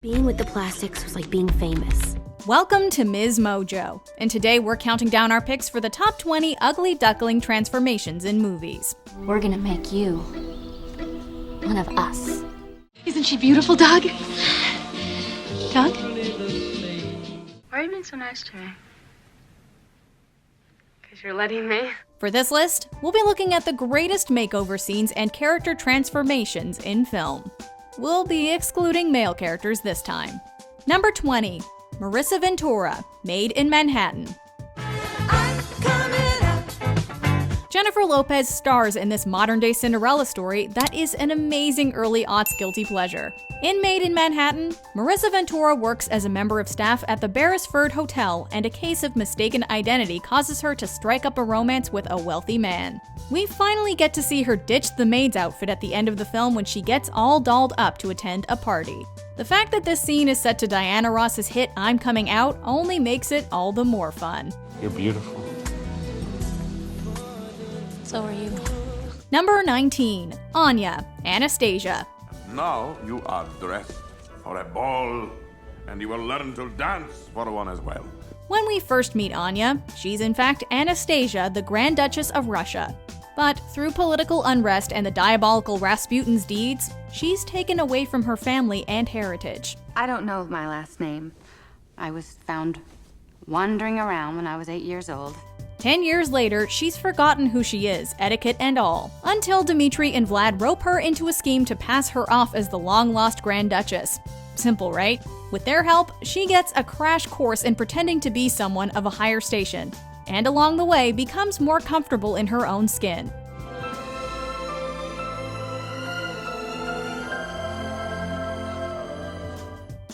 Being with the plastics was like being famous. Welcome to MsMojo, and today we're counting down our picks for the top 20 ugly duckling transformations in movies. We're gonna make you one of us. Isn't she beautiful, Doug? Doug? Why are you being so nice to me? Because you're letting me. For this list, we'll be looking at the greatest makeover scenes and character transformations in film. We'll be excluding male characters this time. Number 20, Marisa Ventura, Made in Manhattan. Jennifer Lopez stars in this modern-day Cinderella story that is an amazing early aughts guilty pleasure. In Made in Manhattan, Marisa Ventura works as a member of staff at the Beresford Hotel, and a case of mistaken identity causes her to strike up a romance with a wealthy man. We finally get to see her ditch the maid's outfit at the end of the film when she gets all dolled up to attend a party. The fact that this scene is set to Diana Ross's hit I'm Coming Out only makes it all the more fun. You're beautiful. So are you. Number 19, Anya, Anastasia. Now you are dressed for a ball, and you will learn to dance for one as well. When we first meet Anya, she's in fact Anastasia, the Grand Duchess of Russia. But through political unrest and the diabolical Rasputin's deeds, she's taken away from her family and heritage. I don't know my last name. I was found wandering around when I was 8 years old. 10 years later, she's forgotten who she is, etiquette and all, until Dmitri and Vlad rope her into a scheme to pass her off as the long-lost Grand Duchess. Simple, right? With their help, she gets a crash course in pretending to be someone of a higher station, and along the way becomes more comfortable in her own skin.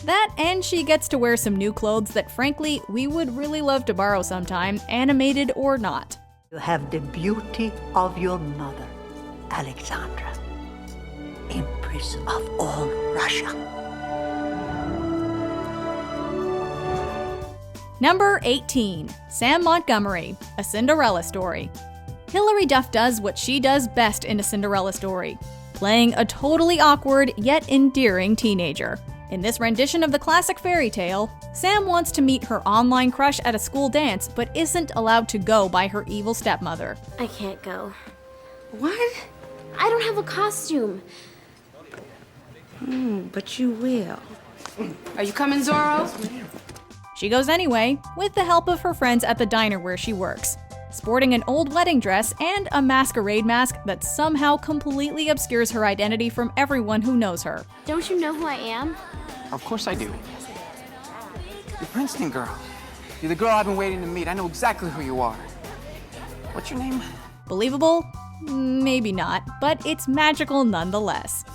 That, and she gets to wear some new clothes that frankly, we would really love to borrow sometime, animated or not. You have the beauty of your mother, Alexandra, Empress of all Russia. Number 18, Sam Montgomery, A Cinderella Story. Hilary Duff does what she does best in A Cinderella Story, playing a totally awkward yet endearing teenager. In this rendition of the classic fairy tale, Sam wants to meet her online crush at a school dance, but isn't allowed to go by her evil stepmother. I can't go. What? I don't have a costume. But you will. Are you coming, Zorro? She goes anyway, with the help of her friends at the diner where she works, sporting an old wedding dress and a masquerade mask that somehow completely obscures her identity from everyone who knows her. Don't you know who I am? Of course I do. You're Princeton girl. You're the girl I've been waiting to meet. I know exactly who you are. What's your name? Believable? Maybe not, but it's magical nonetheless.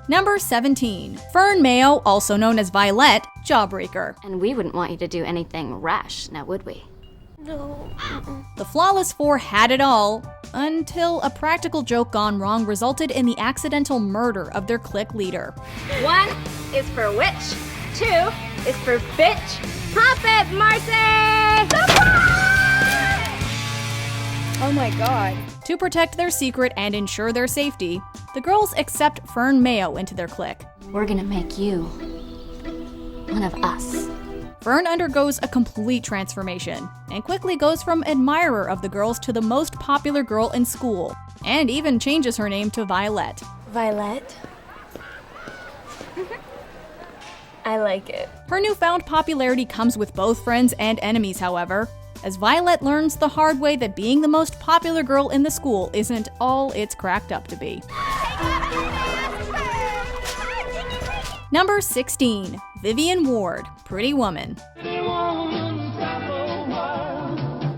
Number 17, Fern Mayo, also known as Vylette, Jawbreaker. And we wouldn't want you to do anything rash, now would we? No. The Flawless Four had it all, until a practical joke gone wrong resulted in the accidental murder of their clique leader. 1 is for witch, 2 is for bitch. Pop it, Marcy! Oh my god. To protect their secret and ensure their safety, the girls accept Fern Mayo into their clique. We're gonna make you one of us. Fern undergoes a complete transformation, and quickly goes from admirer of the girls to the most popular girl in school, and even changes her name to Vylette. Vylette? I like it. Her newfound popularity comes with both friends and enemies, however, as Vylette learns the hard way that being the most popular girl in the school isn't all it's cracked up to be. Number 16, Vivian Ward, Pretty Woman.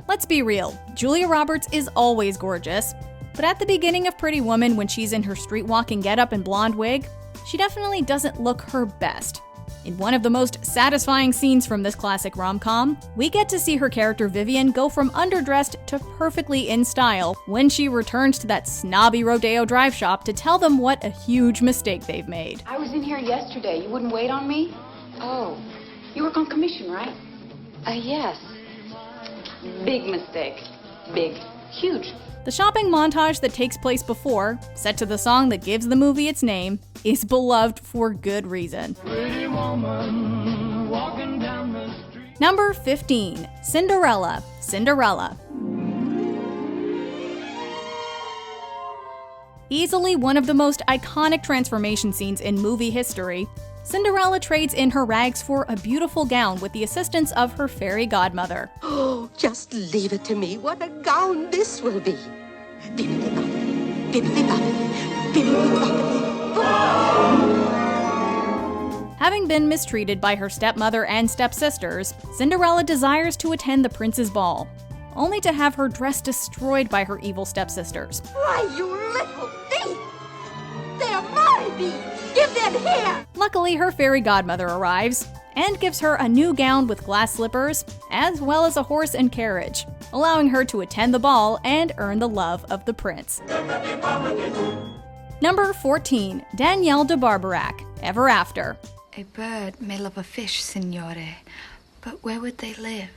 Let's be real, Julia Roberts is always gorgeous, but at the beginning of Pretty Woman, when she's in her streetwalking getup and blonde wig, she definitely doesn't look her best. In one of the most satisfying scenes from this classic rom-com, we get to see her character Vivian go from underdressed to perfectly in style when she returns to that snobby Rodeo Drive shop to tell them what a huge mistake they've made. I was in here yesterday. You wouldn't wait on me? Oh, you work on commission, right? Yes. Big mistake. Big. Huge. The shopping montage that takes place before, set to the song that gives the movie its name, is beloved for good reason. Pretty woman walking down the street. Number 15. Cinderella. Cinderella. Easily one of the most iconic transformation scenes in movie history, Cinderella trades in her rags for a beautiful gown with the assistance of her fairy godmother. Oh, just leave it to me. What a gown this will be. Bibbidi-bobbidi, bibbidi-bobbidi, bibbidi-bobbidi. Having been mistreated by her stepmother and stepsisters, Cinderella desires to attend the prince's ball, only to have her dress destroyed by her evil stepsisters. Why, you little thief! They're my beads! Give them here! Luckily, her fairy godmother arrives and gives her a new gown with glass slippers, as well as a horse and carriage, allowing her to attend the ball and earn the love of the prince. Number 14. Danielle de Barbarac, Ever After. A bird may love a fish, signore, but where would they live?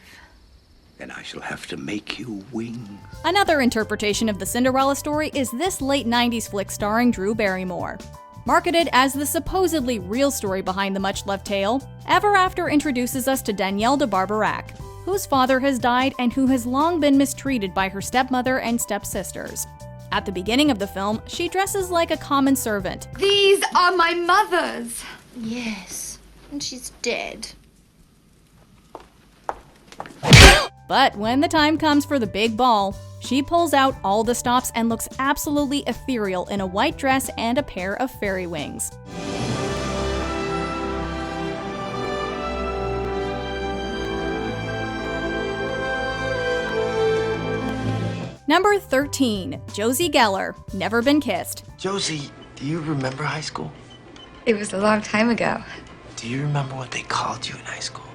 Then I shall have to make you wings. Another interpretation of the Cinderella story is this late 90s flick starring Drew Barrymore. Marketed as the supposedly real story behind the much-loved tale, Ever After introduces us to Danielle de Barbarac, whose father has died and who has long been mistreated by her stepmother and stepsisters. At the beginning of the film, she dresses like a common servant. These are my mother's! Yes, and she's dead. But when the time comes for the big ball, she pulls out all the stops and looks absolutely ethereal in a white dress and a pair of fairy wings. Number 13. Josie Geller, Never Been Kissed. Josie, do you remember high school? It was a long time ago. Do you remember what they called you in high school?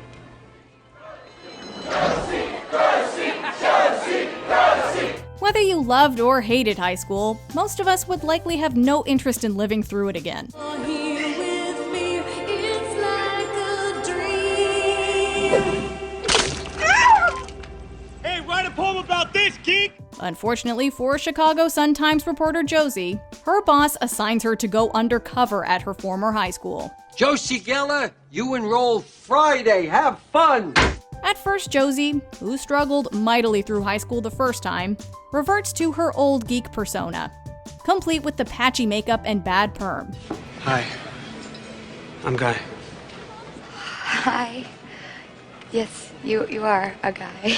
Whether you loved or hated high school, most of us would likely have no interest in living through it again. Hey, write a poem about this, geek! Unfortunately for Chicago Sun-Times reporter Josie, her boss assigns her to go undercover at her former high school. Josie Geller, you enroll Friday. Have fun! At first, Josie, who struggled mightily through high school the first time, reverts to her old geek persona, complete with the patchy makeup and bad perm. Hi, I'm Guy. Hi. Yes, you are a guy.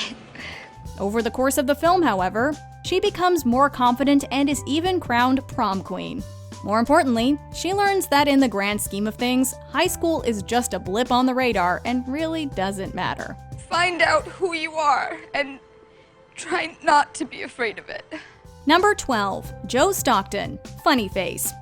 Over the course of the film, however, she becomes more confident and is even crowned prom queen. More importantly, she learns that in the grand scheme of things, high school is just a blip on the radar and really doesn't matter. Find out who you are and try not to be afraid of it. Number 12. Joe Stockton, Funny Face.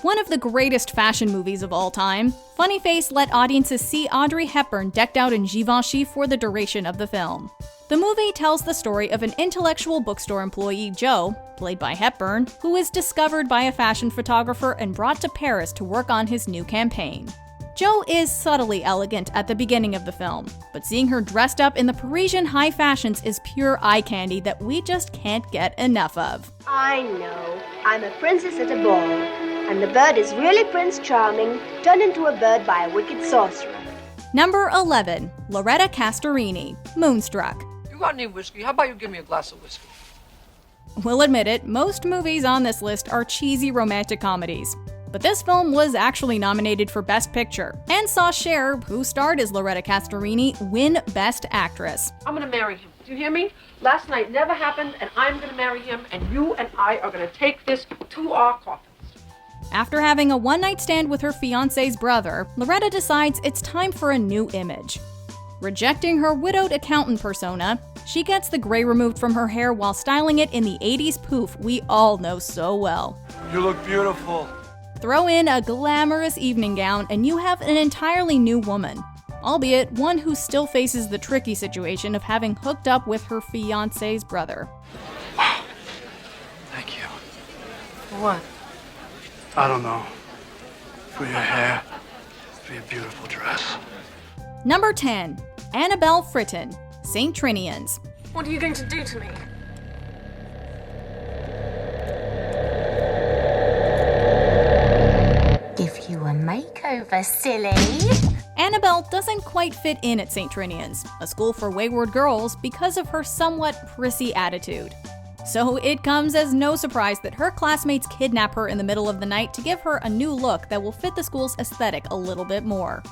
One of the greatest fashion movies of all time, Funny Face let audiences see Audrey Hepburn decked out in Givenchy for the duration of the film. The movie tells the story of an intellectual bookstore employee, Joe, played by Hepburn, who is discovered by a fashion photographer and brought to Paris to work on his new campaign. Joe is subtly elegant at the beginning of the film, but seeing her dressed up in the Parisian high fashions is pure eye candy that we just can't get enough of. I know. I'm a princess at a ball, and the bird is really Prince Charming, turned into a bird by a wicked sorcerer. Number 11. Loretta Castorini, Moonstruck. You got any whiskey? How about you give me a glass of whiskey? We'll admit it, most movies on this list are cheesy romantic comedies. But this film was actually nominated for Best Picture, and saw Cher, who starred as Loretta Castorini, win Best Actress. I'm gonna marry him. Do you hear me? Last night never happened, and I'm gonna marry him, and you and I are gonna take this to our coffins. After having a one-night stand with her fiancé's brother, Loretta decides it's time for a new image. Rejecting her widowed accountant persona, she gets the gray removed from her hair while styling it in the 80s poof we all know so well. You look beautiful. Throw in a glamorous evening gown and you have an entirely new woman, albeit one who still faces the tricky situation of having hooked up with her fiancé's brother. Thank you. For what? I don't know. For your hair, for your beautiful dress. Number 10. Annabelle Fritton, St. Trinians. What are you going to do to me? Give you a makeover, silly. Annabelle doesn't quite fit in at St. Trinians, a school for wayward girls, because of her somewhat prissy attitude. So it comes as no surprise that her classmates kidnap her in the middle of the night to give her a new look that will fit the school's aesthetic a little bit more.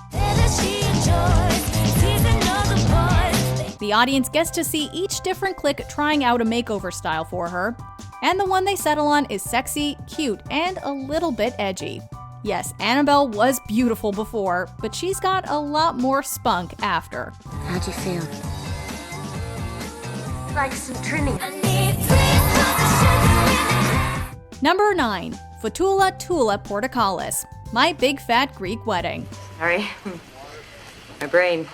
The audience gets to see each different clique trying out a makeover style for her, and the one they settle on is sexy, cute, and a little bit edgy. Yes, Annabelle was beautiful before, but she's got a lot more spunk after. How'd you feel? Like some Trini. Number 9. Fotoula, Toula, Portokalos, My Big Fat Greek Wedding. Sorry, my brain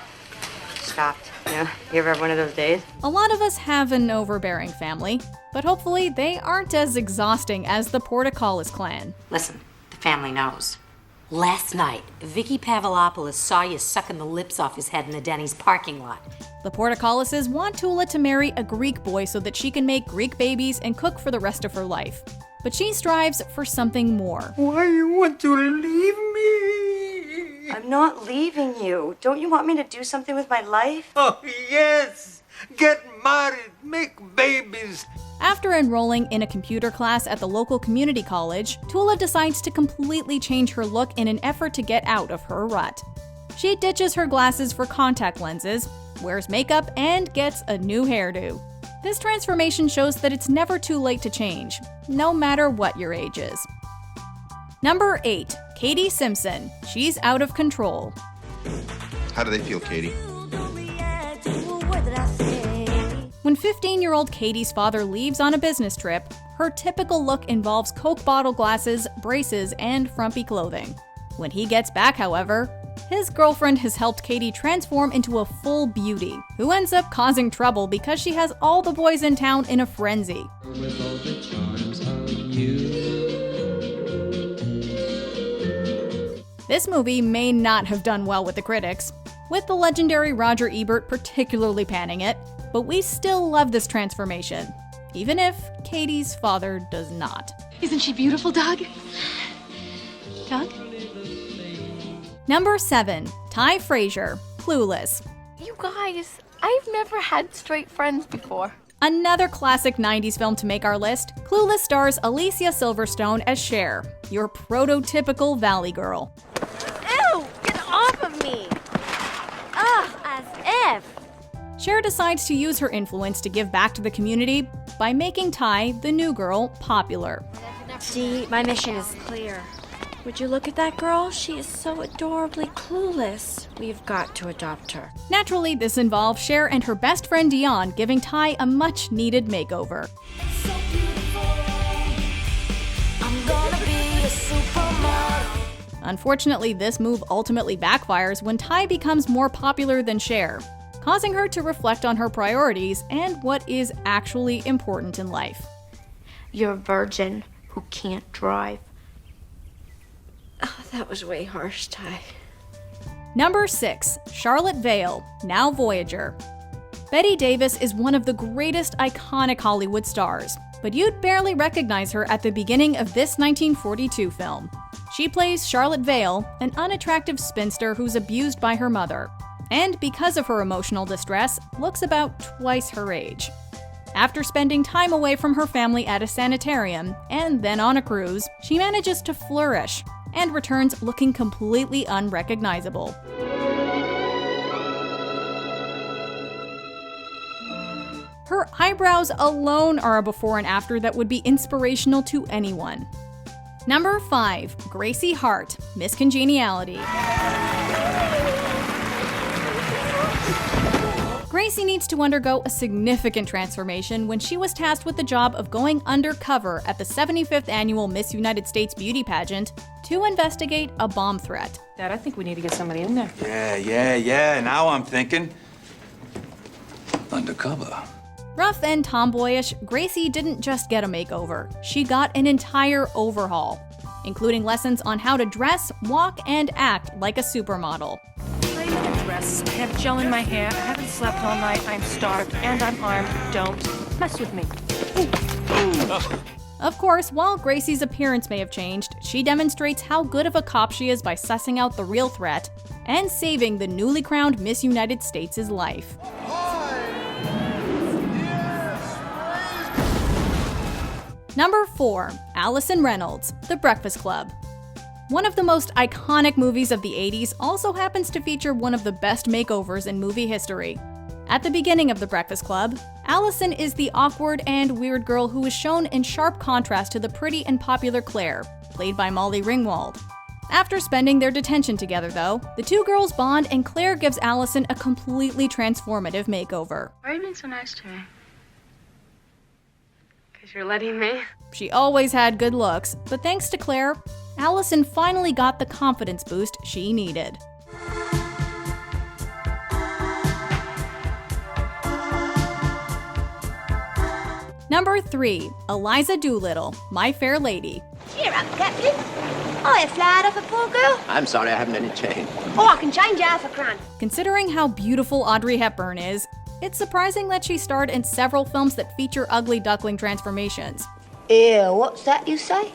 stopped. You ever have one of those days? A lot of us have an overbearing family, but hopefully they aren't as exhausting as the Portokalos clan. Listen, the family knows. Last night, Vicky Pavlopoulos saw you sucking the lips off his head in the Denny's parking lot. The Portokaloses want Toula to marry a Greek boy so that she can make Greek babies and cook for the rest of her life. But she strives for something more. Why you want to leave me? I'm not leaving you. Don't you want me to do something with my life? Oh, yes. Get married, make babies. After enrolling in a computer class at the local community college, Toula decides to completely change her look in an effort to get out of her rut. She ditches her glasses for contact lenses, wears makeup, and gets a new hairdo. This transformation shows that it's never too late to change, no matter what your age is. Number 8. Cady Simpson, She's Out of Control. How do they feel, Cady? When 15-year-old Cady's father leaves on a business trip, her typical look involves Coke bottle glasses, braces, and frumpy clothing. When he gets back, however, his girlfriend has helped Cady transform into a full beauty, who ends up causing trouble because she has all the boys in town in a frenzy. This movie may not have done well with the critics, with the legendary Roger Ebert particularly panning it, but we still love this transformation, even if Cady's father does not. Isn't she beautiful, Doug? Doug? Number 7. Tai Frasier, Clueless. You guys, I've never had straight friends before. Another classic 90s film to make our list, Clueless stars Alicia Silverstone as Cher, your prototypical Valley girl. Ew! Get off of me! Ugh, as if! Cher decides to use her influence to give back to the community by making Tai, the new girl, popular. See, my mission is clear. Would you look at that girl? She is so adorably clueless. We've got to adopt her. Naturally, this involves Cher and her best friend Dion giving Tai a much-needed makeover. Unfortunately, this move ultimately backfires when Tai becomes more popular than Cher, causing her to reflect on her priorities and what is actually important in life. You're a virgin who can't drive. Oh, that was way harsh, Tai. Number 6. Charlotte Vale, now Voyager. Bette Davis is one of the greatest iconic Hollywood stars, but you'd barely recognize her at the beginning of this 1942 film. She plays Charlotte Vale, an unattractive spinster who's abused by her mother, and because of her emotional distress, looks about twice her age. After spending time away from her family at a sanitarium, and then on a cruise, she manages to flourish, and returns looking completely unrecognizable. Her eyebrows alone are a before and after that would be inspirational to anyone. Number 5. Gracie Hart, Miss Congeniality. Gracie needs to undergo a significant transformation when she was tasked with the job of going undercover at the 75th annual Miss United States beauty pageant to investigate a bomb threat. Dad, I think we need to get somebody in there. Yeah. Now I'm thinking. Undercover. Rough and tomboyish, Gracie didn't just get a makeover. She got an entire overhaul, including lessons on how to dress, walk, and act like a supermodel. I'm in a dress. I have gel in my hair. I haven't slept all night. I'm starved and I'm armed. Don't mess with me. Of course, while Gracie's appearance may have changed, she demonstrates how good of a cop she is by sussing out the real threat and saving the newly crowned Miss United States' life. Number 4, Allison Reynolds, The Breakfast Club. One of the most iconic movies of the 80s also happens to feature one of the best makeovers in movie history. At the beginning of The Breakfast Club, Allison is the awkward and weird girl who is shown in sharp contrast to the pretty and popular Claire, played by Molly Ringwald. After spending their detention together, though, the two girls bond and Claire gives Allison a completely transformative makeover. Why are you being so nice to me? Because you're letting me? She always had good looks, but thanks to Claire, Allison finally got the confidence boost she needed. Number 3, Eliza Doolittle, My Fair Lady. Cheer up, Captain. I have flat off a poor girl. I'm sorry, I haven't any change. Oh, I can change half a crown. Considering how beautiful Audrey Hepburn is, it's surprising that she starred in several films that feature ugly duckling transformations. Ew, what's that you say?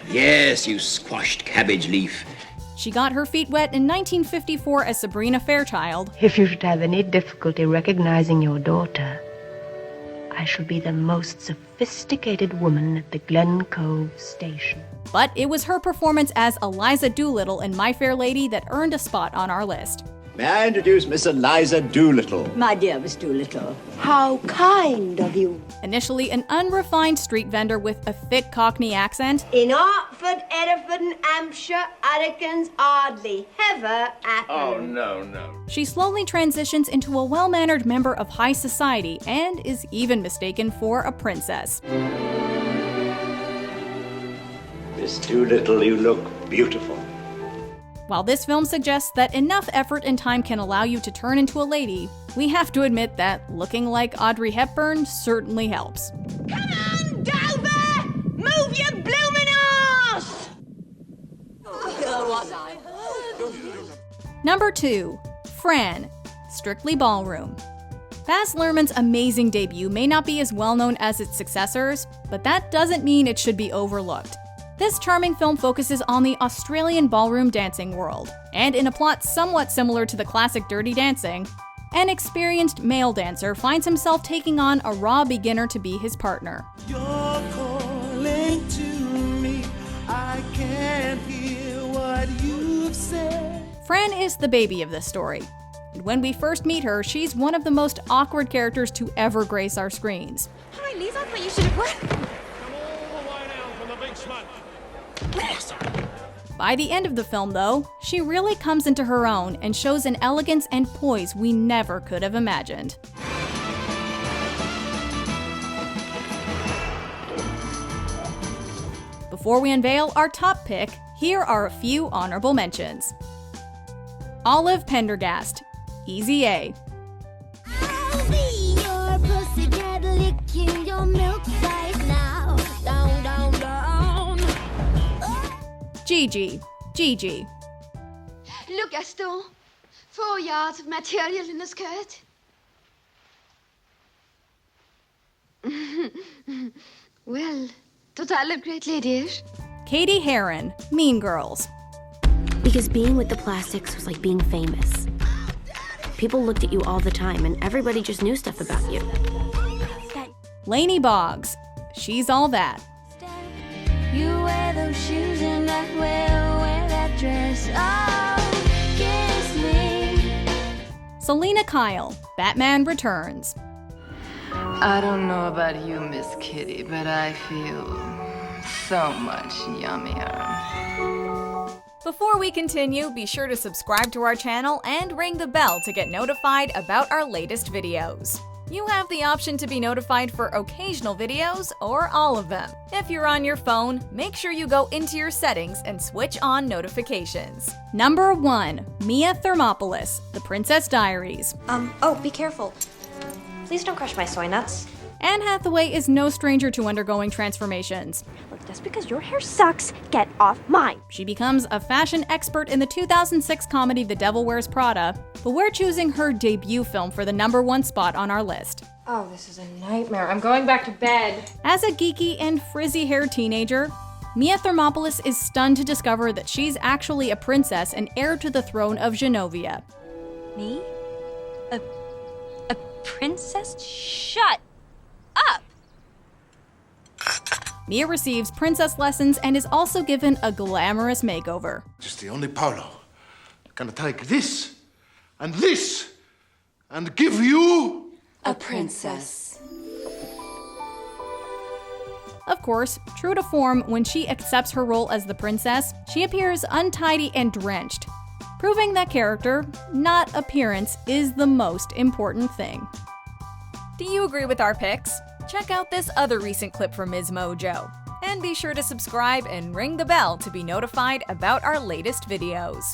Yes, you squashed cabbage leaf. She got her feet wet in 1954 as Sabrina Fairchild. If you should have any difficulty recognizing your daughter, I shall be the most sophisticated woman at the Glen Cove station. But it was her performance as Eliza Doolittle in My Fair Lady that earned a spot on our list. May I introduce Miss Eliza Doolittle? My dear Miss Doolittle, how kind of you. Initially an unrefined street vendor with a thick Cockney accent. In Hertford, Hereford, and Hampshire, Addicans hardly ever happen. Oh, no. She slowly transitions into a well-mannered member of high society and is even mistaken for a princess. Miss Doolittle, you look beautiful. While this film suggests that enough effort and time can allow you to turn into a lady, we have to admit that looking like Audrey Hepburn certainly helps. Come on, Dover! Move your bloomin' arse! Number 2, Fran, Strictly Ballroom. Baz Luhrmann's amazing debut may not be as well known as its successors, but that doesn't mean it should be overlooked. This charming film focuses on the Australian ballroom dancing world, and in a plot somewhat similar to the classic Dirty Dancing, an experienced male dancer finds himself taking on a raw beginner to be his partner. You're calling to me, I can't hear what you've said. Fran is the baby of this story, and when we first meet her, she's one of the most awkward characters to ever grace our screens. Hi, Lisa, I thought you should have worked. Come all the way down from the big smoke. By the end of the film, though, she really comes into her own and shows an elegance and poise we never could have imagined. Before we unveil our top pick, here are a few honorable mentions. Olive Pendergast, Easy A. I'll be your pussycat licking your milk right now. Down, down, down. Gigi. Look, Gaston. 4 yards of material in the skirt. Well, don't I look great, ladies? Cady Heron, Mean Girls. Because being with the Plastics was like being famous. People looked at you all the time, and everybody just knew stuff about you. Laney Boggs, She's All That. You wear those shoes and I wear that dress. Oh, kiss me. Selina Kyle, Batman Returns. I don't know about you, Miss Kitty, but I feel so much yummier. Before we continue, be sure to subscribe to our channel and ring the bell to get notified about our latest videos. You have the option to be notified for occasional videos or all of them. If you're on your phone, make sure you go into your settings and switch on notifications. Number 1, Mia Thermopolis, The Princess Diaries. Oh, be careful. Please don't crush my soy nuts. Anne Hathaway is no stranger to undergoing transformations. Look, Just because your hair sucks, get off mine. She becomes a fashion expert in the 2006 comedy The Devil Wears Prada, but we're choosing her debut film for the #1 spot on our list. Oh, this is a nightmare. I'm going back to bed. As a geeky and frizzy-haired teenager, Mia Thermopolis is stunned to discover that she's actually a princess and heir to the throne of Genovia. Me? A princess? Shut up! Mia receives princess lessons and is also given a glamorous makeover. Just the only Paolo gonna take this and give you a princess. Of course, true to form, when she accepts her role as the princess, she appears untidy and drenched, proving that character, not appearance, is the most important thing. Do you agree with our picks? Check out this other recent clip from MsMojo. And be sure to subscribe and ring the bell to be notified about our latest videos.